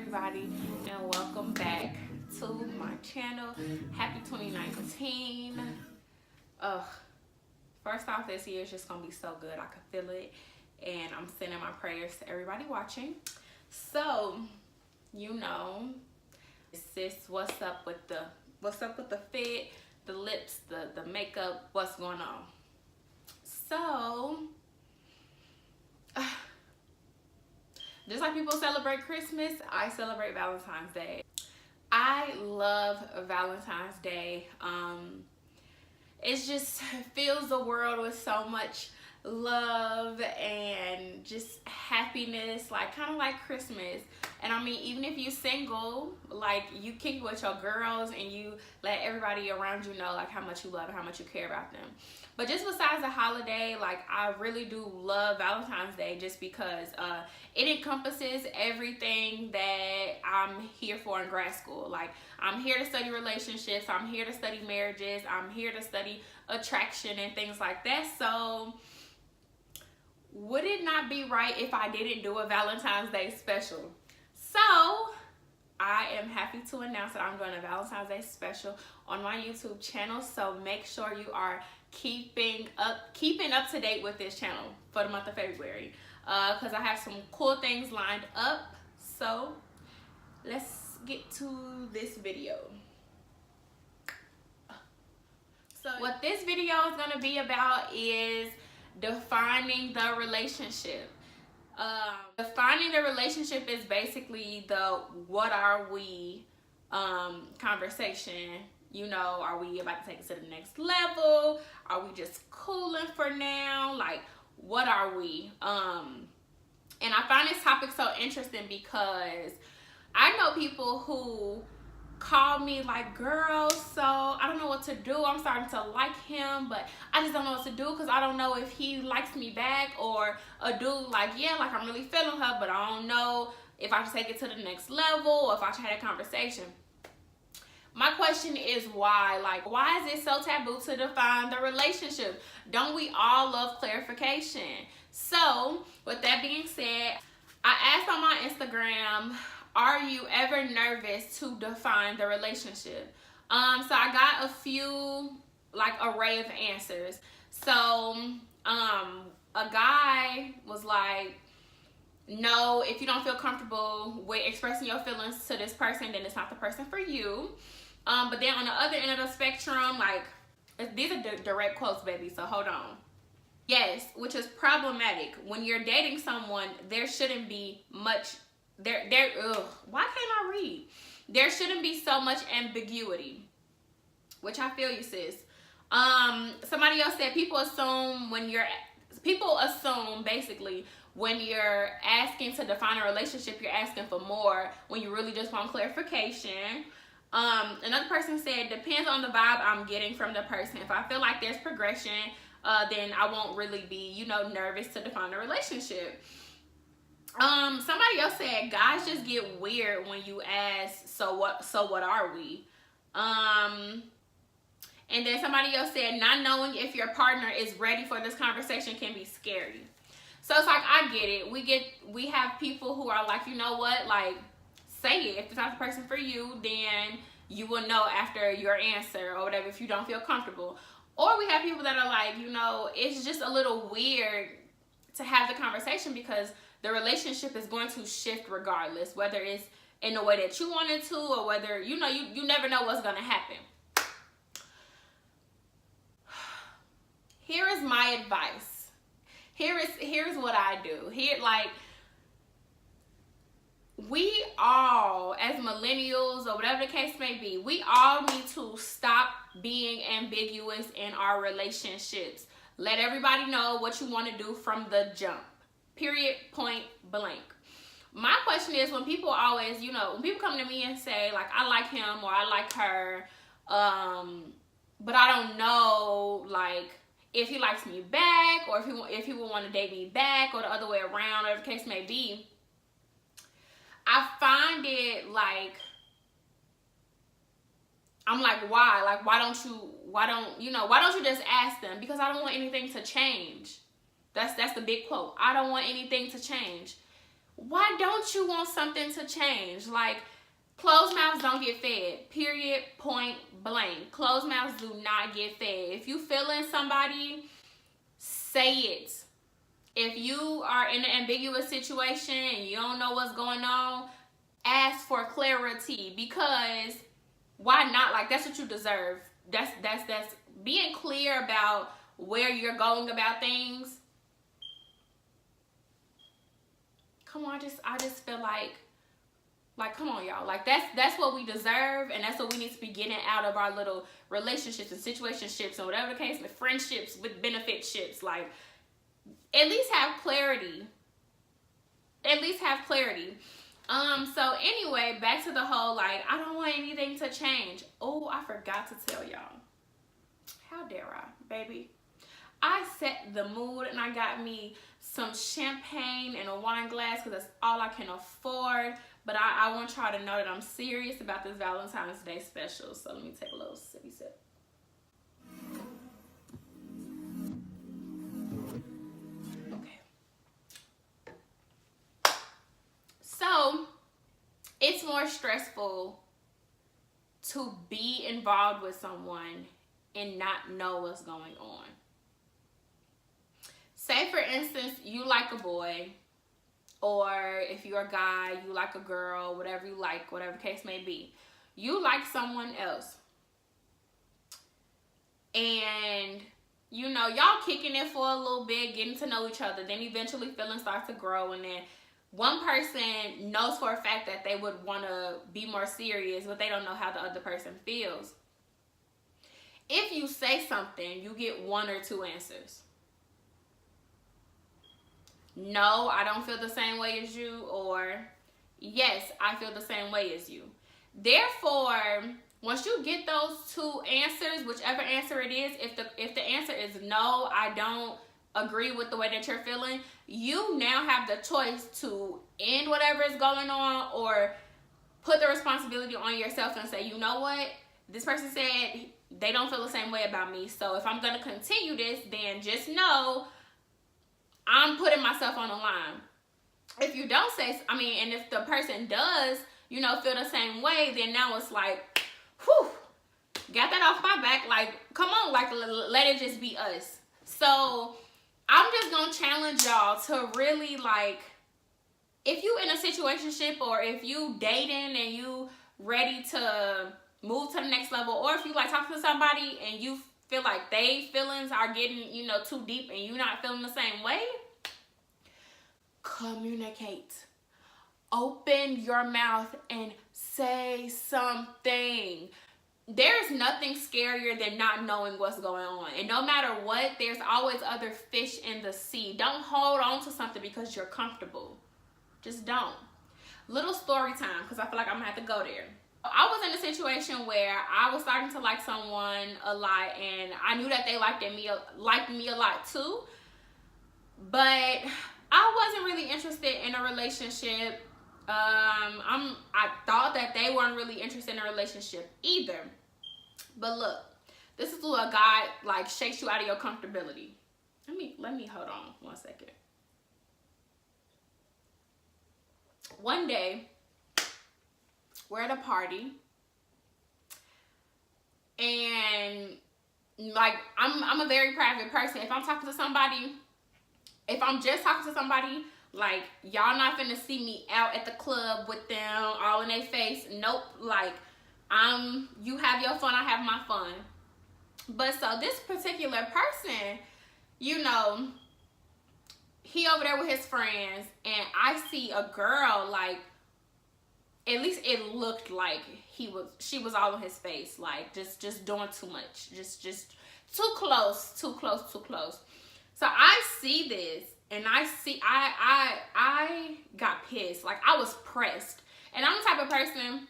everybody, and welcome back to my channel. Happy 2019. Ugh. First off, this year is just gonna be so good. I can feel it, and I'm sending my prayers to everybody watching. So, you know, sis, what's up with the fit, the lips, the makeup, what's going on? So, just like people celebrate Christmas, I celebrate Valentine's Day. I love Valentine's Day. It just fills the world with so much love and just happiness, like kind of like Christmas. And I mean, even if you're single, like you kick it with your girls and you let everybody around you know like how much you love and how much you care about them. But just besides the holiday, like I really do love Valentine's Day just because it encompasses everything that I'm here for in grad school. Like I'm here to study relationships, I'm here to study marriages, I'm here to study attraction and things like that. So would it not be right if I didn't do a Valentine's Day special? So I am happy to announce that I'm doing a Valentine's Day special on my YouTube channel. So make sure you are keeping up to date with this channel for the month of February, because I have some cool things lined up. So let's get to this video. So what this video is going to be about is defining the relationship. Defining the relationship is basically the what are we conversation. You know, are we about to take it to the next level? Are we just cooling for now? Like, what are we? And I find this topic so interesting because I know people who call me like, girl, so I don't know what to do. I'm starting to like him, but I just don't know what to do because I don't know if he likes me back, or a dude like, yeah, like I'm really feeling her, but I don't know if I should take it to the next level or if I should have a conversation. My question is why? Like, why is it so taboo to define the relationship? Don't we all love clarification? So, with that being said, I asked on my Instagram, are you ever nervous to define the relationship? So I got a few, like, array of answers. So, a guy was like, no, if you don't feel comfortable with expressing your feelings to this person, then it's not the person for you. But then on the other end of the spectrum, like, these are direct quotes, baby, so hold on. Yes, which is problematic. When you're dating someone, there shouldn't be much, why can't I read? There shouldn't be so much ambiguity, which I feel you, sis. Somebody else said people assume basically when you're asking to define a relationship, you're asking for more when you really just want clarification. Another person said, depends on the vibe I'm getting from the person. If I feel like there's progression, then I won't really be, you know, nervous to define a relationship. Somebody else said, guys just get weird when you ask, so what are we? And then somebody else said, not knowing if your partner is ready for this conversation can be scary. So it's like, I get it. We have people who are like, you know what, like, say it. If it's not the person for you, then you will know after your answer or whatever if you don't feel comfortable. Or we have people that are like, you know, it's just a little weird to have the conversation because the relationship is going to shift regardless, whether it's in the way that you want it to or whether, you know, you never know what's going to happen. Here is my advice. Here's what I do. We all, as millennials or whatever the case may be, we all need to stop being ambiguous in our relationships. Let everybody know what you want to do from the jump. Period, point blank. My question is, when people always, you know, when people come to me and say, like, I like him or I like her, but I don't know, like, if he likes me back or if he would want to date me back or the other way around, whatever the case may be, I find it like, I'm like, why? Like, why don't you just ask them? Because I don't want anything to change. That's the big quote. I don't want anything to change. Why don't you want something to change? Like, closed mouths don't get fed. Period. Point blank. Closed mouths do not get fed. If you feeling somebody, say it. If you are in an ambiguous situation and you don't know what's going on, ask for clarity, because why not? Like, that's what you deserve. That's being clear about where you're going about things. Come on, I just feel like come on, y'all. Like, that's what we deserve, and that's what we need to be getting out of our little relationships and situationships and whatever the case, with friendships, with benefit ships. Like, at least have clarity. At least have clarity. So anyway, back to the whole, like, I don't want anything to change. Oh, I forgot to tell y'all. How dare I, baby? I set the mood and I got me some champagne and a wine glass because that's all I can afford. But I want y'all to know that I'm serious about this Valentine's Day special. So let me take a little sippy sip. Okay. So, it's more stressful to be involved with someone and not know what's going on. Say, for instance, you like a boy, or if you're a guy, you like a girl, whatever you like, whatever the case may be. You like someone else. And, you know, y'all kicking it for a little bit, getting to know each other. Then eventually feelings start to grow, and then one person knows for a fact that they would want to be more serious, but they don't know how the other person feels. If you say something, you get one or two answers. No, I don't feel the same way as you, or yes, I feel the same way as you. Therefore, once you get those two answers, whichever answer it is, if the answer is no, I don't agree with the way that you're feeling, you now have the choice to end whatever is going on, or put the responsibility on yourself and say, you know what, this person said they don't feel the same way about me, so if I'm going to continue this, then just know I'm putting myself on the line. If you don't say, and if the person does, you know, feel the same way, then now it's like, whew, got that off my back. Like, come on, like, let it just be us. So I'm just gonna challenge y'all to really, like, if you in a situationship, or if you dating and you ready to move to the next level, or if you like talking to somebody and you feel like they feelings are getting, you know, too deep and you're not feeling the same way, communicate. Open your mouth and say something. There's nothing scarier than not knowing what's going on. And no matter what, there's always other fish in the sea. Don't hold on to something because you're comfortable. Just don't. Little story time, because I feel like I'm going to have to go there. I was in a situation where I was starting to like someone a lot, and I knew that they liked me a lot too. But I wasn't really interested in a relationship. I thought that they weren't really interested in a relationship either. But look, this is what a guy like shakes you out of your comfortability. Let me hold on one second. One day, we're at a party, and like I'm a very private person. If I'm talking to somebody, if I'm just talking to somebody, like, y'all not finna see me out at the club with them all in their face. Nope. Like, you have your fun, I have my fun. But so this particular person, you know, he over there with his friends, and I see a girl, like, at least it looked like she was all in his face, like just doing too much, just too close. So I see this, and I got pissed. Like, I was pressed, and I'm the type of person,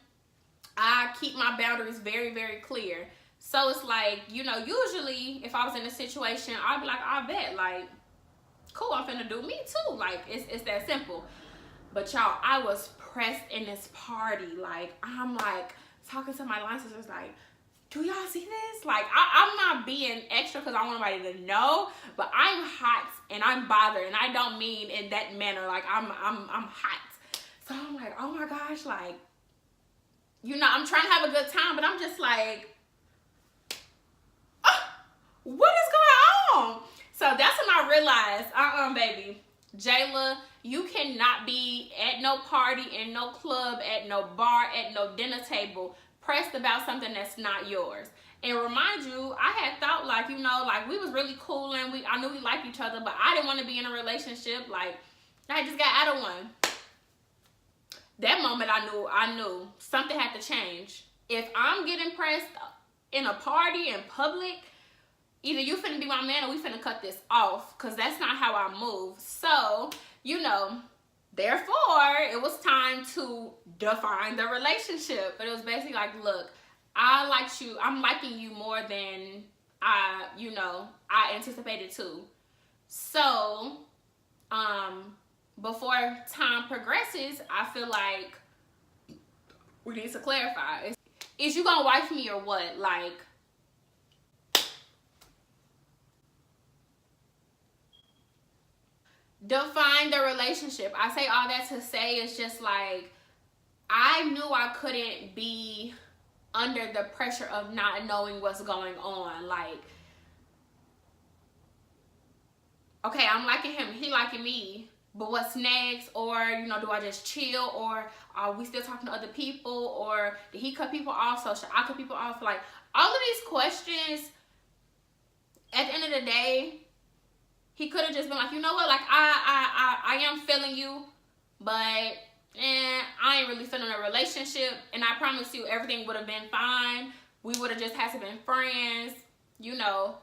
I keep my boundaries very, very clear. So it's like, you know, usually if I was in a situation, I'd be like, I bet, like, cool, I'm finna do me too. Like, it's that simple. But y'all, I was pressed in this party. Like, I'm like talking to my line sisters, like, do y'all see this? Like, I'm not being extra because I want everybody to know, but I'm hot and I'm bothered, and I don't mean in that manner. Like, I'm hot. So I'm like, oh my gosh, like, you know, I'm trying to have a good time, but I'm just like, oh, what is going on? So that's when I realized, baby, Jayla, you cannot be at no party, in no club, at no bar, at no dinner table, pressed about something that's not yours. And remind you, I had thought, like, you know, like, we was really cool and I knew we liked each other, but I didn't want to be in a relationship. Like, I just got out of one. That moment I knew something had to change. If I'm getting pressed in a party, in public, either you finna be my man or we finna cut this off, because that's not how I move. So, you know, therefore, it was time to define the relationship. But it was basically like, look, I liked you. I'm liking you more than I anticipated to. So, before time progresses, I feel like we need to clarify. Is you gonna wife me or what? Like, define the relationship. I say all that to say it's just like, I knew I couldn't be under the pressure of not knowing what's going on. Like, okay, I'm liking him, he liking me, but what's next? Or, you know, do I just chill? Or are we still talking to other people? Or did he cut people off? So should I cut people off? Like, all of these questions, at the end of the day, he could have just been like, you know what? Like, I am feeling you, but I ain't really feeling a relationship. And I promise you, everything would have been fine. We would have just had to been friends. You know,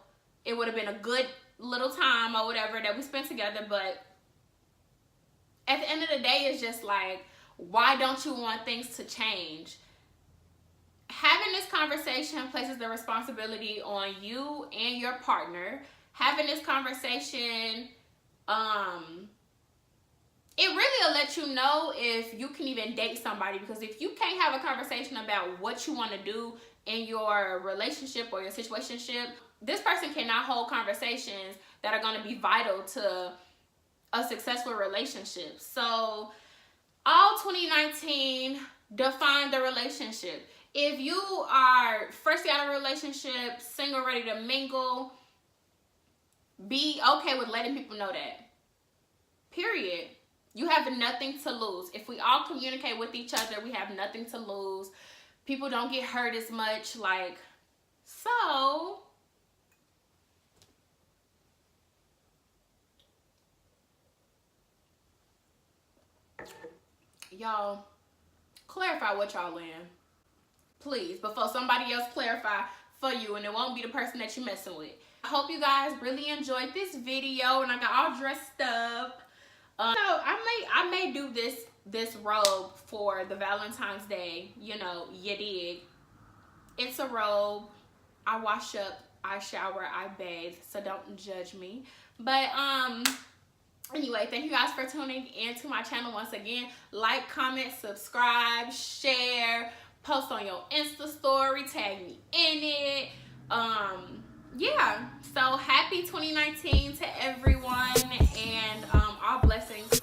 it would have been a good little time or whatever that we spent together. But at the end of the day, it's just like, why don't you want things to change? Having this conversation places the responsibility on you and your partner. Having this conversation, it really will let you know if you can even date somebody. Because if you can't have a conversation about what you want to do in your relationship or your situationship, this person cannot hold conversations that are going to be vital to a successful relationship. So, all 2019, define the relationship. If you are freshly out of a relationship, single, ready to mingle, be okay with letting people know that. Period. You have nothing to lose. If we all communicate with each other, we have nothing to lose. People don't get hurt as much. Like, so, y'all, clarify what y'all in. Please, before somebody else clarify for you, and it won't be the person that you're messing with. I hope you guys really enjoyed this video, and I got all dressed up. So I may do this robe for the Valentine's Day. You know, you dig. It's a robe. I wash up, I shower, I bathe, so don't judge me. But anyway, thank you guys for tuning into my channel once again. Like, comment, subscribe, share, post on your Insta story, tag me in it. Yeah, so happy 2019 to everyone, and all blessings.